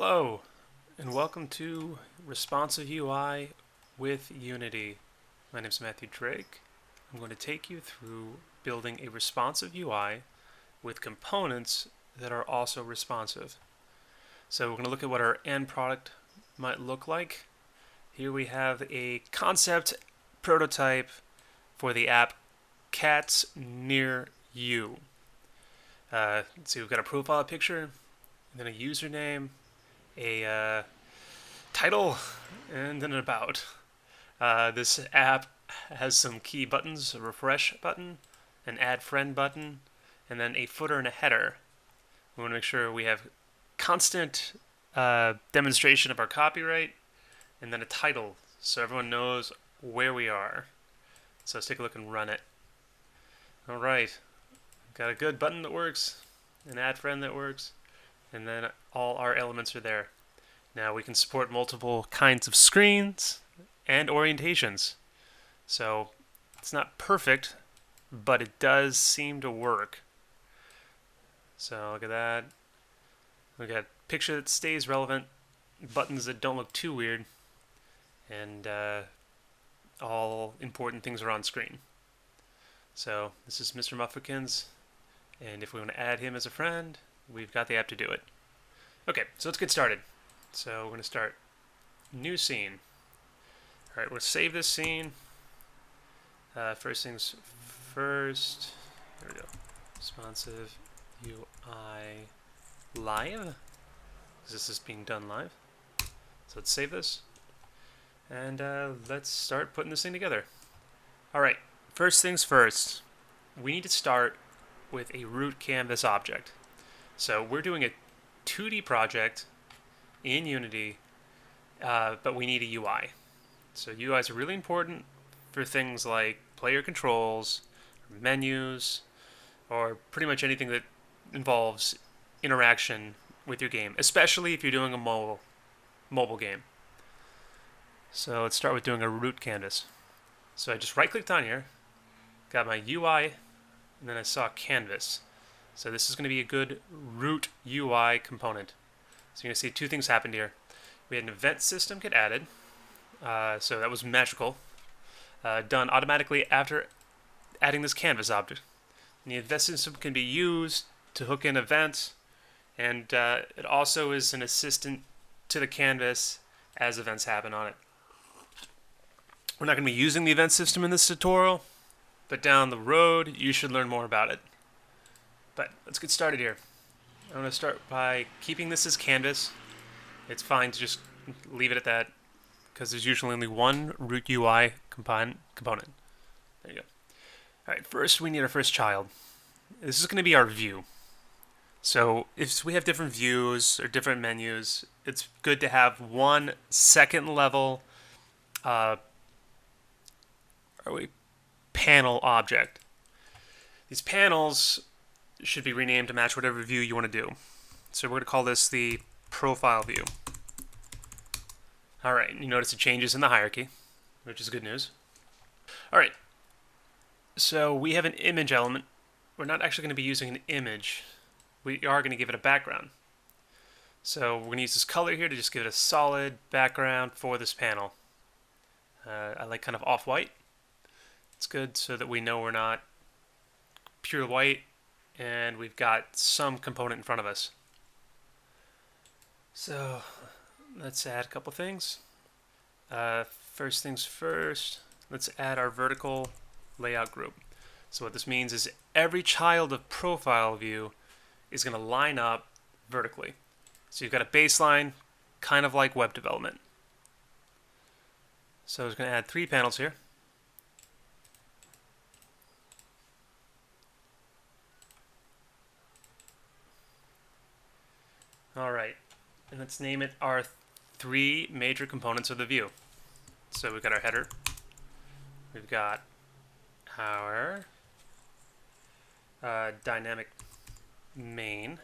Hello, and welcome to Responsive UI with Unity. My name is Matthew Drake. I'm going to take you through building a responsive UI with components that are also responsive. So we're going to look at what our end product might look like. Here we have a concept prototype for the app Cats Near You. So we've got a profile picture, and then a username, a title, and then an about. This app has some key buttons: a refresh button, an add friend button, and then a footer and a header. We want to make sure we have constant demonstration of our copyright, and then a title so everyone knows where we are. So let's take a look and run it. Alright, got a good button that works, an add friend that works, and then all our elements are there. Now we can support multiple kinds of screens and orientations. So it's not perfect, but it does seem to work. So look at that. We got a picture that stays relevant, buttons that don't look too weird, and all important things are on screen. So this is Mr. Muffkins, and if we want to add him as a friend, we've got the app to do it. Okay, so let's get started. So we're going to start new scene. All right, we'll save this scene. First things first. There we go. Responsive UI live. This is being done live. So let's save this. And let's start putting this thing together. All right, first things first. We need to start with a root canvas object. So we're doing a 2D project in Unity, but we need a UI. So UIs are really important for things like player controls, menus, or pretty much anything that involves interaction with your game, especially if you're doing a mobile game. So let's start with doing a root canvas. So I just right-clicked on here, got my UI, and then I saw canvas. So this is going to be a good root UI component. So you're going to see two things happened here. We had an event system get added, so that was magical, done automatically after adding this canvas object. And the event system can be used to hook in events, and it also is an assistant to the canvas as events happen on it. We're not going to be using the event system in this tutorial, but down the road you should learn more about it. But let's get started here. I'm going to start by keeping this as canvas. It's fine to just leave it at that because there's usually only one root UI component. There you go. Alright, first we need our first child. This is going to be our view. So if we have different views or different menus, it's good to have one second level panel object. These panels should be renamed to match whatever view you want to do. So we're going to call this the profile view. Alright, you notice it changes in the hierarchy, which is good news. Alright, so we have an image element. We're not actually going to be using an image. We are going to give it a background. So we're going to use this color here to just give it a solid background for this panel. I like kind of off-white. It's good so that we know we're not pure white and we've got some component in front of us. So let's add a couple things. First things first, let's add our vertical layout group. So what this means is every child of profile view is going to line up vertically. So you've got a baseline, kind of like web development. So I was going to add 3 panels here. Alright, and let's name it our 3 major components of the view. So we've got our header, we've got our dynamic main,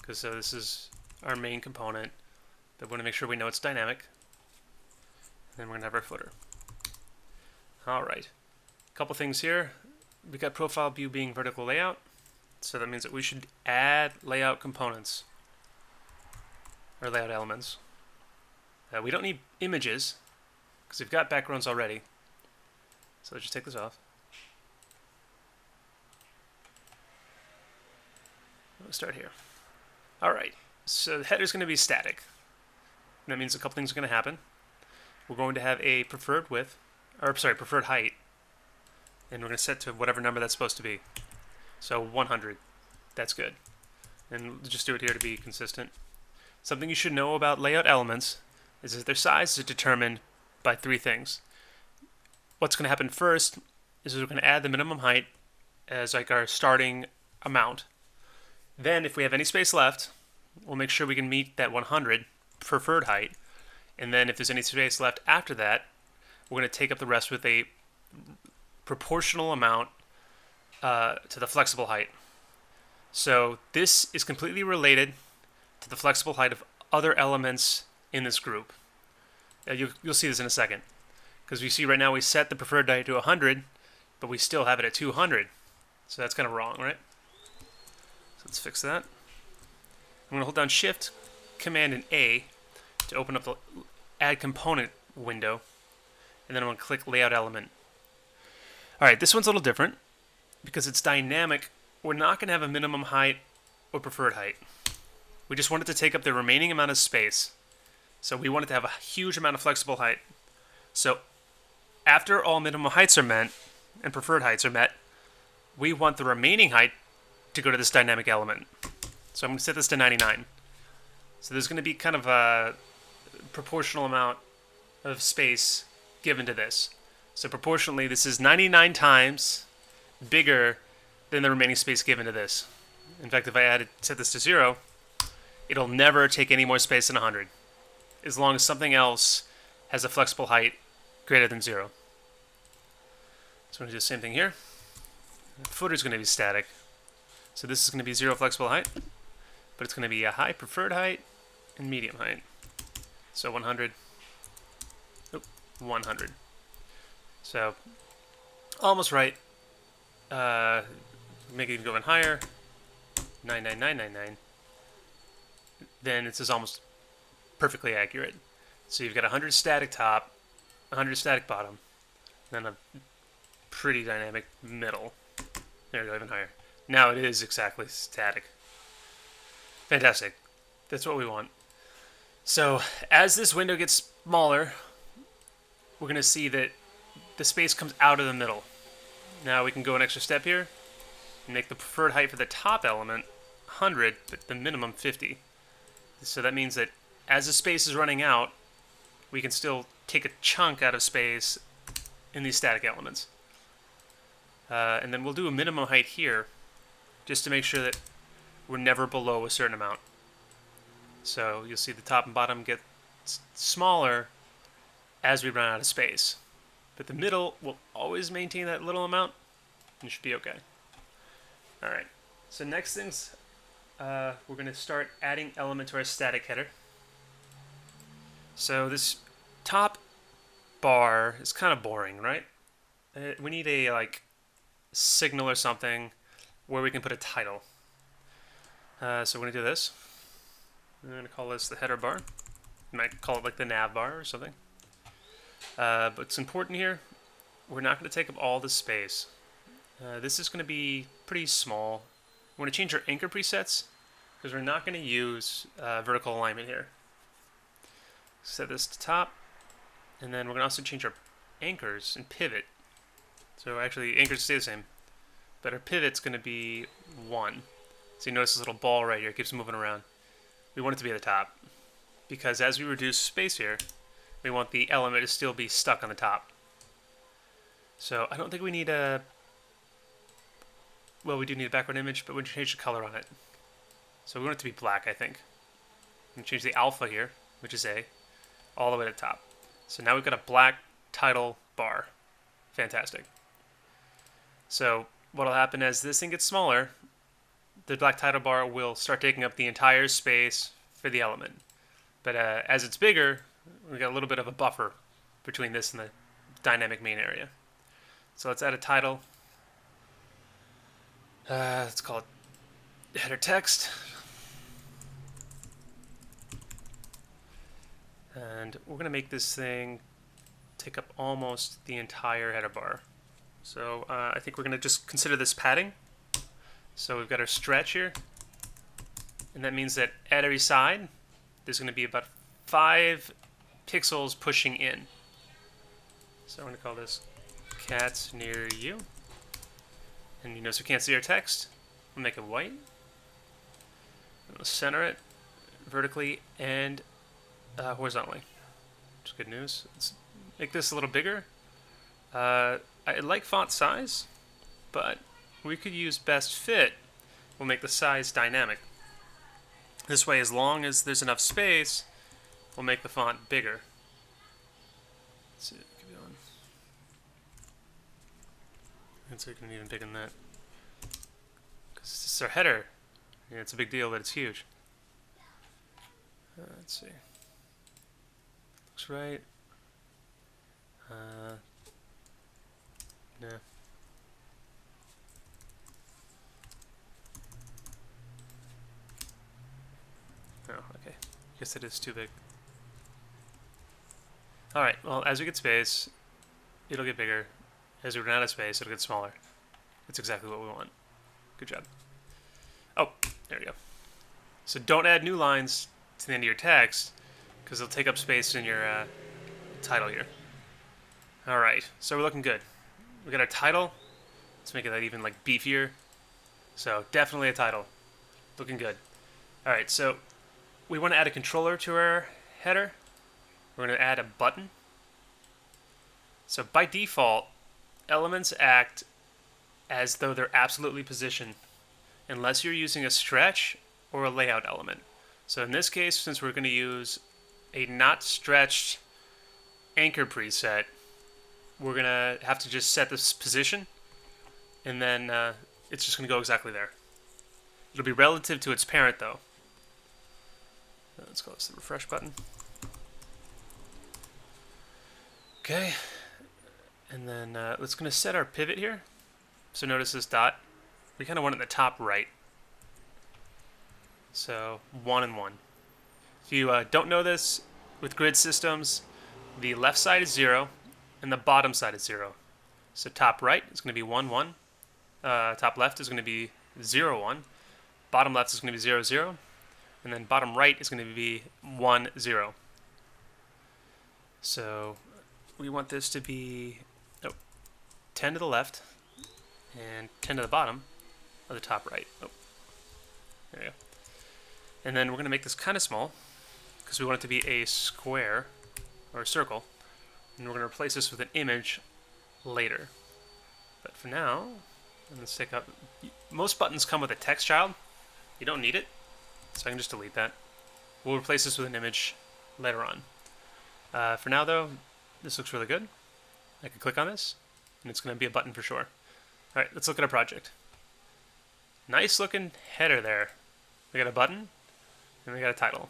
because so this is our main component, but we want to make sure we know it's dynamic. And then we're going to have our footer. Alright, a couple things here. We've got profile view being vertical layout, so that means that we should add layout components. or layout elements. We don't need images because we've got backgrounds already. So let's just take this off. Let's start here. All right, so the header's going to be static. That means a couple things are going to happen. We're going to have a preferred width, or sorry, preferred height, and we're going to set to whatever number that's supposed to be. So 100, that's good. And we'll just do it here to be consistent. Something you should know about layout elements is that their size is determined by three things. What's going to happen first is we're going to add the minimum height as like our starting amount. Then if we have any space left, we'll make sure we can meet that 100 preferred height. And then if there's any space left after that, we're going to take up the rest with a proportional amount to the flexible height. So this is completely related to the flexible height of other elements in this group. You'll see this in a second. Because we see right now we set the preferred height to 100, but we still have it at 200. So that's kind of wrong, right? So let's fix that. I'm going to hold down Shift, Command, and A to open up the Add Component window. And then I'm going to click Layout Element. Alright, this one's a little different. Because it's dynamic, we're not going to have a minimum height or preferred height. We just want it to take up the remaining amount of space. So we want it to have a huge amount of flexible height. So after all minimum heights are met and preferred heights are met, we want the remaining height to go to this dynamic element. So I'm going to set this to 99. So there's going to be kind of a proportional amount of space given to this. So proportionally, this is 99 times bigger than the remaining space given to this. In fact, if I set this to 0, it'll never take any more space than 100, as long as something else has a flexible height greater than 0. So I'm going to do the same thing here. The footer is going to be static. So this is going to be 0 flexible height, but it's going to be a high preferred height and medium height. So 100. 100. So almost right. Make it even go even higher. 99999. Then this is almost perfectly accurate. So you've got 100 static top, 100 static bottom, then a pretty dynamic middle. There we go, even higher. Now it is exactly static. Fantastic. That's what we want. So as this window gets smaller, we're going to see that the space comes out of the middle. Now we can go an extra step here and make the preferred height for the top element 100, but the minimum 50. So that means that as the space is running out, we can still take a chunk out of space in these static elements. And then we'll do a minimum height here just to make sure that we're never below a certain amount. So you'll see the top and bottom get smaller as we run out of space. But the middle will always maintain that little amount, and it should be okay. Alright, so next things, we're going to start adding element to our static header. So this top bar is kind of boring, right? We need a signal or something where we can put a title. So we're going to do this. I'm going to call this the header bar. You might call it like the nav bar or something. But it's important here, we're not going to take up all the space. This is going to be pretty small. We're going to change our anchor presets because we're not going to use vertical alignment here. Set this to top, and then we're going to also change our anchors and pivot. So actually, anchors stay the same, but our pivot's going to be 1. So you notice this little ball right here, it keeps moving around. We want it to be at the top, because as we reduce space here, we want the element to still be stuck on the top. So I don't think we need a... Well, we do need a background image, but we change the color on it. So we want it to be black, I think. We change the alpha here, which is A, all the way to the top. So now we've got a black title bar. Fantastic. So what'll happen as this thing gets smaller, the black title bar will start taking up the entire space for the element. But as it's bigger, we've got a little bit of a buffer between this and the dynamic main area. So let's add a title. Let's call it header text. And we're going to make this thing take up almost the entire header bar. So I think we're going to just consider this padding. So we've got our stretch here, and that means that at every side there's going to be about 5 pixels pushing in. So I'm going to call this cats near you. And you notice we can't see our text. We'll make it white. We'll center it vertically and horizontally, which is good news. Let's make this a little bigger. I like font size, but we could use best fit. We'll make the size dynamic. This way, as long as there's enough space, we'll make the font bigger. Let's see, keep going. And so you can even bigger than that. Because this is our header. Yeah, it's a big deal, but it's huge. Let's see. Looks right. No. Oh, okay. Guess it is too big. Alright, well, as we get space, it'll get bigger. As we run out of space, it'll get smaller. That's exactly what we want. Good job. Oh, there we go. So don't add new lines to the end of your text, because it'll take up space in your title here. Alright, so we're looking good. We got our title. Let's make it that even like beefier. So definitely a title. Looking good. Alright, so we want to add a controller to our header. We're going to add a button. So by default, elements act as though they're absolutely positioned unless you're using a stretch or a layout element. So in this case, since we're going to use a not stretched anchor preset, we're going to have to just set this position, and then it's just going to go exactly there. It'll be relative to its parent, though. Let's call this the refresh button. Okay, and then let's going to set our pivot here. So notice this dot. We kind of want it in the top right. So 1 and 1. If you don't know this, with grid systems, the left side is 0 and the bottom side is 0. So top right is going to be 1, 1. Top left is going to be 0, 1. Bottom left is going to be 0, 0. And then bottom right is going to be 1, 0. So we want this to be 10 to the left and 10 to the bottom of the top right. Oh, there you go. And then we're going to make this kind of small because we want it to be a square or a circle. And we're going to replace this with an image later. But for now, I'm going to stick up. Most buttons come with a text child. You don't need it, so I can just delete that. We'll replace this with an image later on. For now, though, this looks really good. I can click on this, and it's going to be a button for sure. All right, let's look at our project. Nice looking header there. We got a button, and we got a title.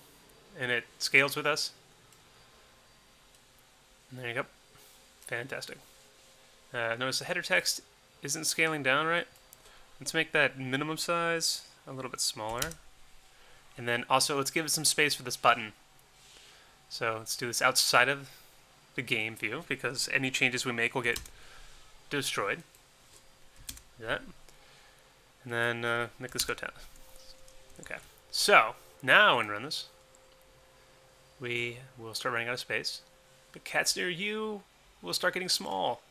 And it scales with us. And there you go. Fantastic. Notice the header text isn't scaling down right. Let's make that minimum size a little bit smaller. And then also let's give it some space for this button. So let's do this outside of the game view because any changes we make will get destroyed. Do that. And then make this go 10. Okay. So now when we run this, we will start running out of space. But cats near you will start getting small.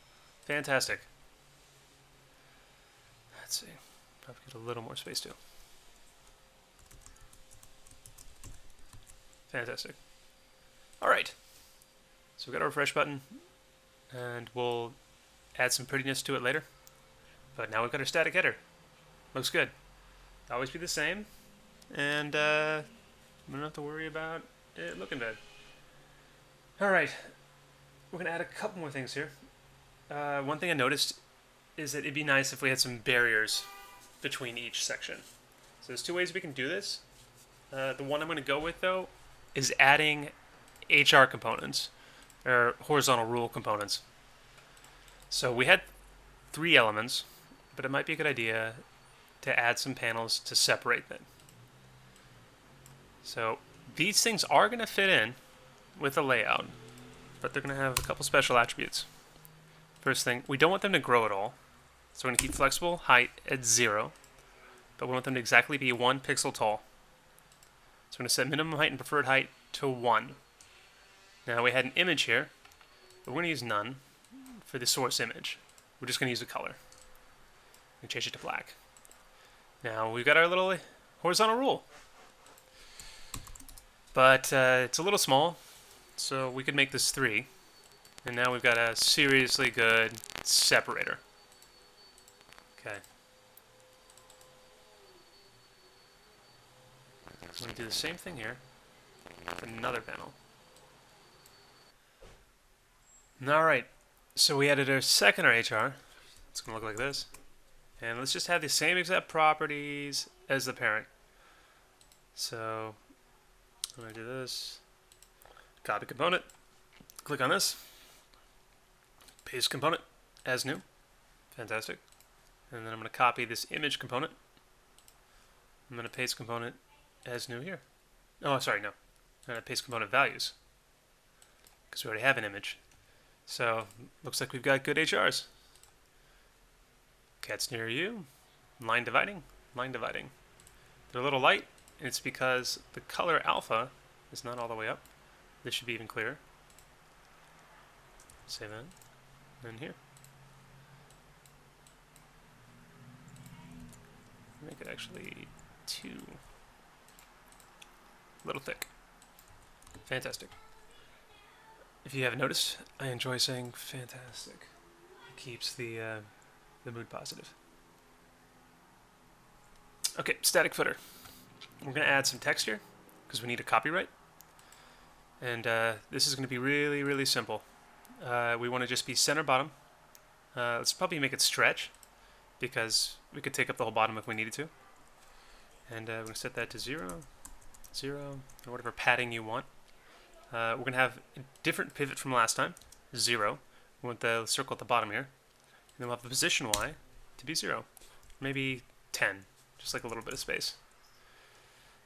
Fantastic. Let's see. Probably get a little more space too. Fantastic. All right. So we've got our refresh button, and we'll add some prettiness to it later. But now we've got our static header. Looks good. Always be the same, and we don't have to worry about it looking bad. All right. We're going to add a couple more things here. One thing I noticed is that it'd be nice if we had some barriers between each section. So there's 2 ways we can do this. The one I'm going to go with, though, is adding HR components, or horizontal rule components. So we had 3 elements, but it might be a good idea to add some panels to separate them. So these things are going to fit in, with a layout, but they're going to have a couple special attributes. First thing, we don't want them to grow at all, so we're going to keep flexible height at 0, but we want them to exactly be 1 pixel tall. So we're going to set minimum height and preferred height to 1. Now we had an image here, but we're going to use none for the source image. We're just going to use a color and change it to black. Now we've got our little horizontal rule, but it's a little small, so we could make this 3. And now we've got a seriously good separator. Okay. So we do the same thing here with another panel. Alright, so we added our second RHR. It's going to look like this. And let's just have the same exact properties as the parent. So I'm going to do this. Copy component. Click on this. Paste component as new. Fantastic. And then I'm going to copy this image component. I'm going to paste component as new here. Oh, sorry, no. I'm going to paste component values, because we already have an image. So, looks like we've got good HRs. Cats near you. Line dividing. Line dividing. They're a little light, and it's because the color alpha is not all the way up. This should be even clearer. Save that. And here. Make it actually 2. A little thick. Fantastic. If you haven't noticed, I enjoy saying fantastic. It keeps the mood positive. Okay, static footer. We're going to add some text here because we need a copyright. And this is going to be really, really simple. We want to just be center bottom. Let's probably make it stretch, because we could take up the whole bottom if we needed to. And we're going to set that to 0, 0, or whatever padding you want. We're going to have a different pivot from last time, 0. We want the circle at the bottom here. And then we'll have the position Y to be 0. Maybe 10, just like a little bit of space.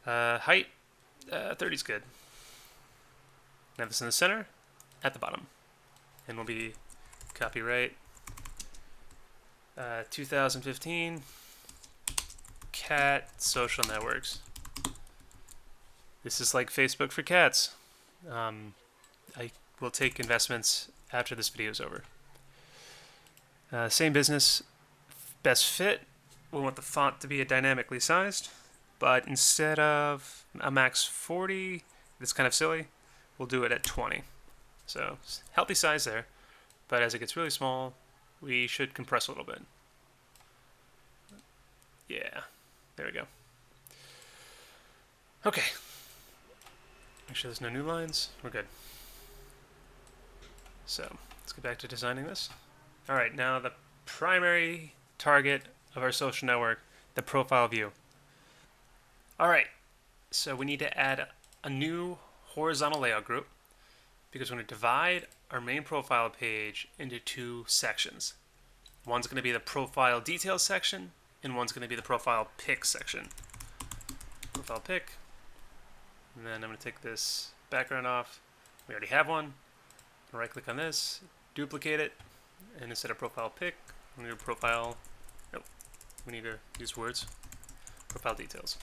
Height, 30 is good. Have this in the center, at the bottom. And we'll be copyright 2015 cat social networks. This is like Facebook for cats. I will take investments after this video is over. Same business, best fit. We want the font to be dynamically sized, but instead of a max 40, that's kind of silly, we'll do it at 20. So healthy size there, but as it gets really small, we should compress a little bit. Yeah, there we go. Okay. Make sure there's no new lines. We're good. So let's get back to designing this. All right, now the primary target of our social network, the profile view. All right, so we need to add a new horizontal layout group, because we're going to divide our main profile page into 2 sections. One's going to be the profile details section, and one's going to be the profile pic section. Profile pic, and then I'm going to take this background off. We already have one. Right click on this, duplicate it, and instead of profile pic, I'm going to do profile, nope, we need to use words, profile details.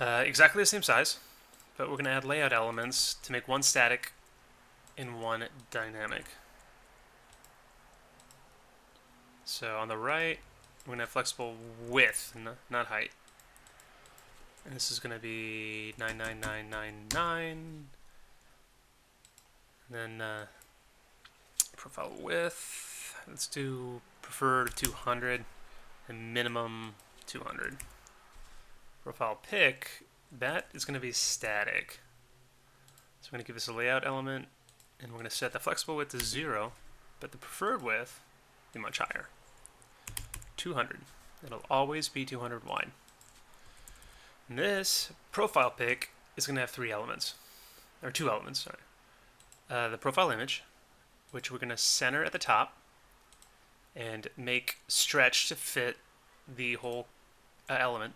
Exactly the same size, but we're going to add layout elements to make one static and one dynamic. So on the right, we're going to have flexible width, not height. And this is going to be 99999. And then profile width, let's do preferred 200 and minimum 200. Profile pic, that is going to be static. So we're going to give this a layout element, and we're going to set the flexible width to 0, but the preferred width be much higher. 200. It'll always be 200 wide. And this profile pic is going to have 3 elements, or 2 elements, sorry. The profile image, which we're going to center at the top and make stretch to fit the whole element.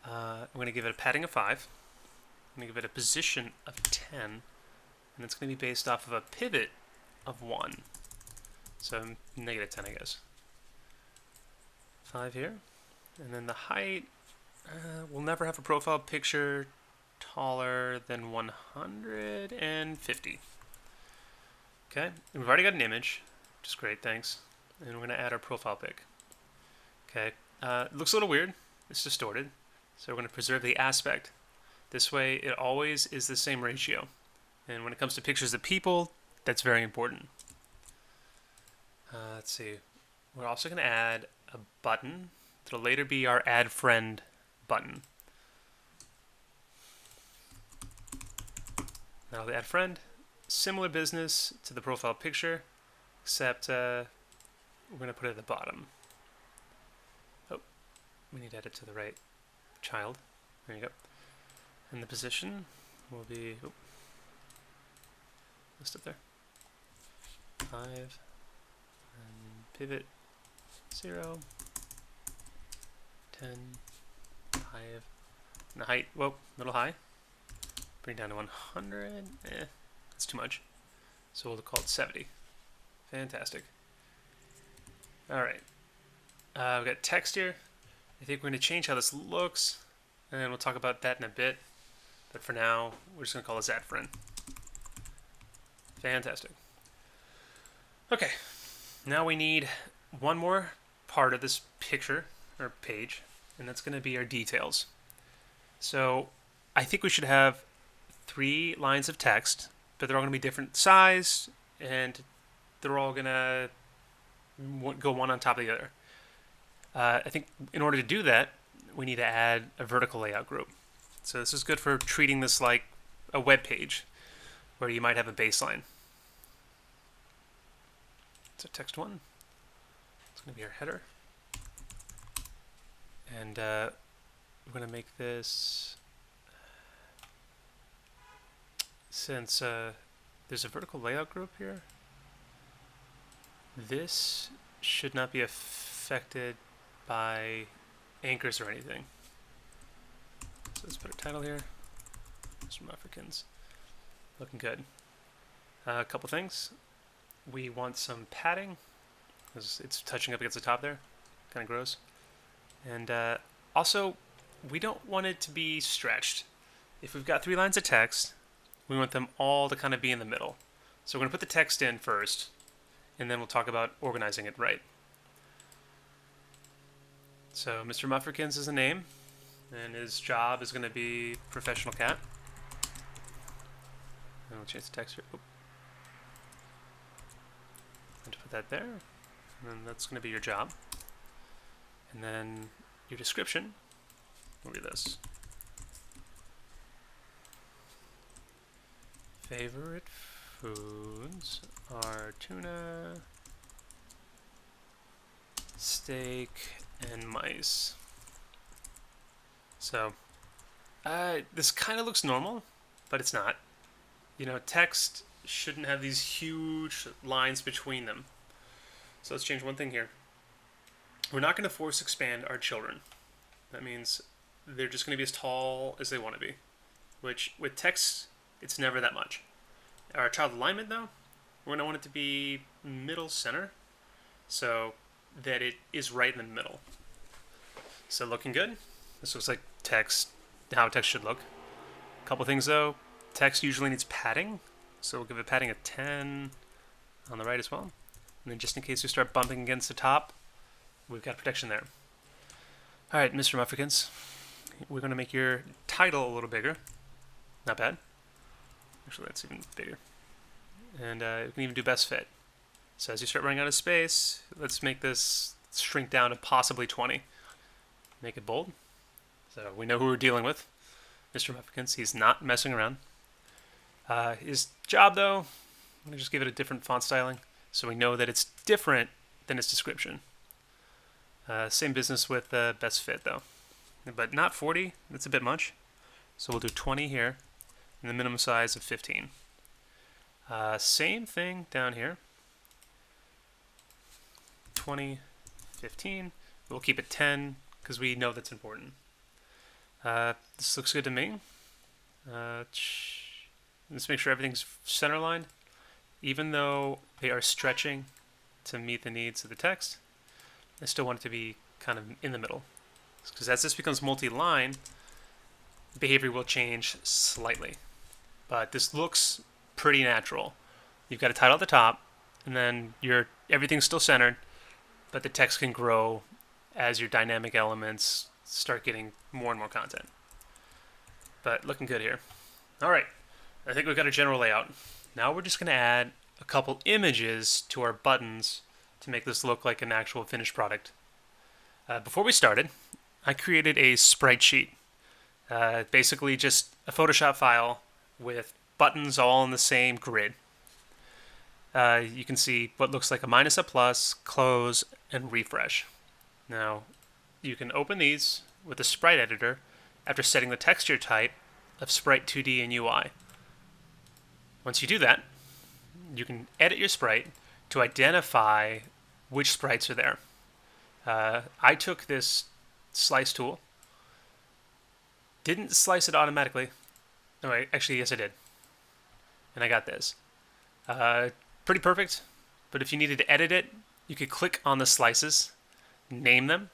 We're going to give it a padding of 5. I'm going to give it a position of 10, and it's going to be based off of a pivot of 1. So negative 10, I guess. 5 here. And then the height, we'll never have a profile picture taller than 150. Okay, and we've already got an image, which is great, thanks. And we're going to add our profile pic. Okay, it looks a little weird. It's distorted. So we're going to preserve the aspect. This way, it always is the same ratio. And when it comes to pictures of people, that's very important. Let's see. We're also going to add a button. It'll later be our add friend button. Now the add friend, similar business to the profile picture, except we're going to put it at the bottom. Oh, we need to add it to the right child. There you go. And the position will be, list up there, 5, and pivot 0, 10, 5, and the height, whoa, a little high. Bring it down to 100, that's too much. So we'll call it 70. Fantastic. Alright, we've got text here. I think we're going to change how this looks, and we'll talk about that in a bit. But for now, we're just going to call this add friend. Fantastic. Okay, now we need one more part of this picture, or page, and that's going to be our details. So I think we should have 3 lines of text, but they're all going to be different size, and they're all going to go one on top of the other. I think in order to do that, we need to add a vertical layout group. So this is good for treating this like a web page, where you might have a baseline. So text 1, it's going to be our header. And we're going to make this, since there's a vertical layout group here, this should not be affected by anchors or anything. So let's put a title here. Mr. Africans. Looking good. A couple things. We want some padding, because it's touching up against the top there. Kind of gross. And also, we don't want it to be stretched. If we've got 3 lines of text, we want them all to kind of be in the middle. So we're going to put the text in first, and then we'll talk about organizing it right. So Mr. Muffrikins is a name, and his job is going to be professional cat. And we'll change the text here. And put that there, and then that's going to be your job. And then your description will be this. Favorite foods are tuna, steak, and mice. So, this kind of looks normal, but it's not. You know, text shouldn't have these huge lines between them. So let's change one thing here. We're not going to force expand our children. That means they're just going to be as tall as they want to be, which with text, it's never that much. Our child alignment, though, we're going to want it to be middle center, so that it is right in the middle. So looking good. This looks like text, how text should look. A couple things though. Text usually needs padding, so we'll give it padding of 10 on the right as well. And then just in case we start bumping against the top, we've got protection there. Alright, Mr. Muffrikins, we're going to make your title a little bigger. Not bad. Actually, that's even bigger. And we can even do best fit. So as you start running out of space, let's make this shrink down to possibly 20. Make it bold. So we know who we're dealing with. Mr. Muffrikins, he's not messing around. His job, though, I'm going to just give it a different font styling, so we know that it's different than its description. Same business with best fit, though. But not 40, that's a bit much. So we'll do 20 here, and the minimum size of 15. Same thing down here. 20, 15. We'll keep it 10, because we know that's important. This looks good to me. Let's make sure everything's center line. Even though they are stretching to meet the needs of the text, I still want it to be kind of in the middle. Because as this becomes multi-line, behavior will change slightly. But this looks pretty natural. You've got a title at the top, and then everything's still centered, but the text can grow as your dynamic elements start getting more and more content. But looking good here. All right, I think we've got a general layout. Now we're just going to add a couple images to our buttons to make this look like an actual finished product. Before we started, I created a sprite sheet. Basically just a Photoshop file with buttons all in the same grid. You can see what looks like a minus, a plus, close, and refresh. Now, you can open these with the sprite editor after setting the texture type of Sprite 2D and UI. Once you do that, you can edit your sprite to identify which sprites are there. I took this slice tool, didn't slice it automatically. No, actually, yes, I did. And I got this. Pretty perfect, but if you needed to edit it, you could click on the slices, name them,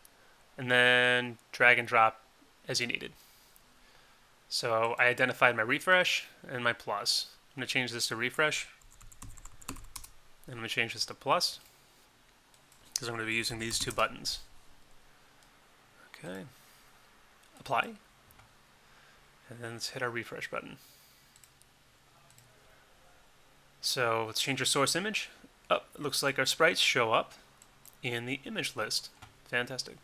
and then drag and drop as you needed. So I identified my refresh and my plus. I'm going to change this to refresh, and I'm going to change this to plus, because I'm going to be using these two buttons. Okay, apply, and then let's hit our refresh button. So let's change our source image. Oh, it looks like our sprites show up in the image list. Fantastic.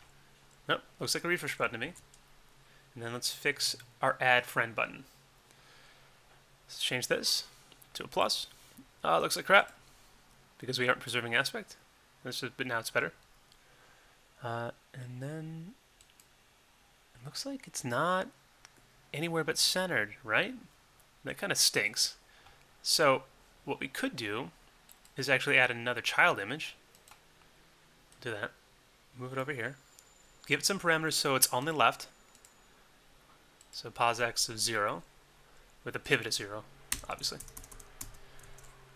Nope, looks like a refresh button to me. And then let's fix our add friend button. Let's change this to a plus. Looks like crap because we aren't preserving aspect. But now it's better. And then it looks like it's not anywhere but centered, right? That kind of stinks. So what we could do is actually add another child image. Do that. Move it over here. Give it some parameters so it's on the left. So posx of 0 with a pivot of 0, obviously.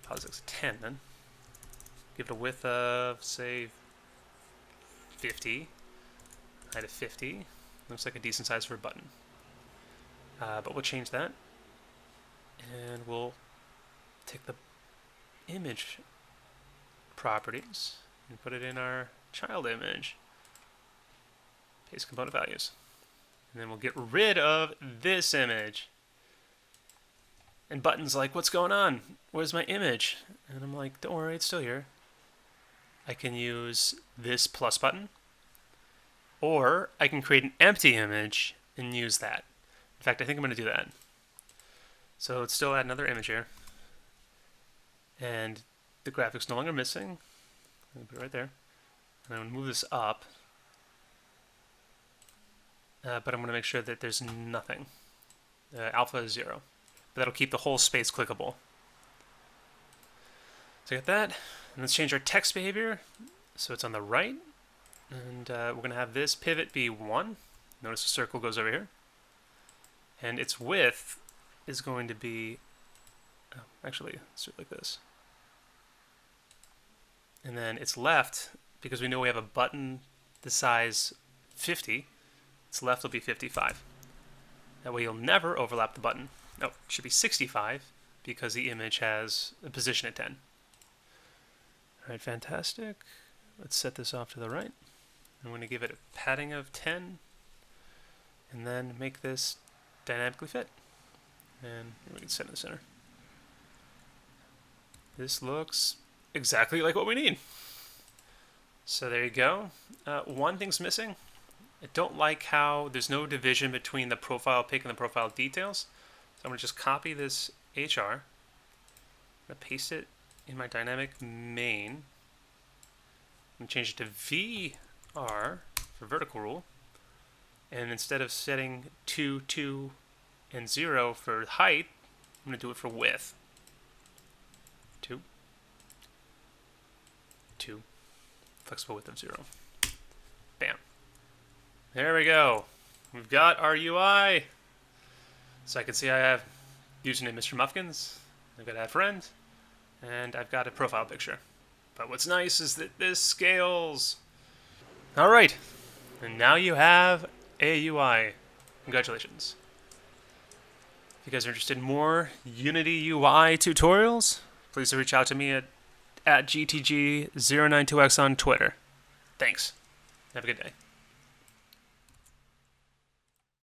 Posx of 10 then. Give it a width of, say, 50. Height of 50. Looks like a decent size for a button. But we'll change that. And we'll take the image properties and put it in our child image. Paste component values. And then we'll get rid of this image. And Button's like, what's going on? Where's my image? And I'm like, don't worry, it's still here. I can use this plus button, or I can create an empty image and use that. In fact, I think I'm going to do that. So let's still add another image here. And the graphic's no longer missing. I'm going to put it right there. And I'm going to move this up. But I'm going to make sure that there's nothing. Alpha is 0. But that'll keep the whole space clickable. So I got that. And let's change our text behavior so it's on the right. And we're going to have this pivot be 1. Notice the circle goes over here. And its width is going to be, actually, let's do it like this. And then its left, because we know we have a button the size 50, its left will be 55. That way you'll never overlap the button. No, it should be 65 because the image has a position at 10. All right, fantastic. Let's set this off to the right. I'm going to give it a padding of 10 and then make this dynamically fit. And we can set it in the center. This looks exactly like what we need. So there you go. One thing's missing. I don't like how there's no division between the profile pic and the profile details. So I'm going to just copy this HR. I'm going to paste it in my dynamic main. I'm going to change it to VR for vertical rule. And instead of setting 2, 2, and 0 for height, I'm going to do it for width. 2, 2, flexible width of 0. Bam. There we go. We've got our UI. So I can see I have username Mr. Muffkins, I've got add friend, and I've got a profile picture. But what's nice is that this scales. Alright, and now you have a UI. Congratulations. If you guys are interested in more Unity UI tutorials, please reach out to me at GTG092X on Twitter. Thanks. Have a good day.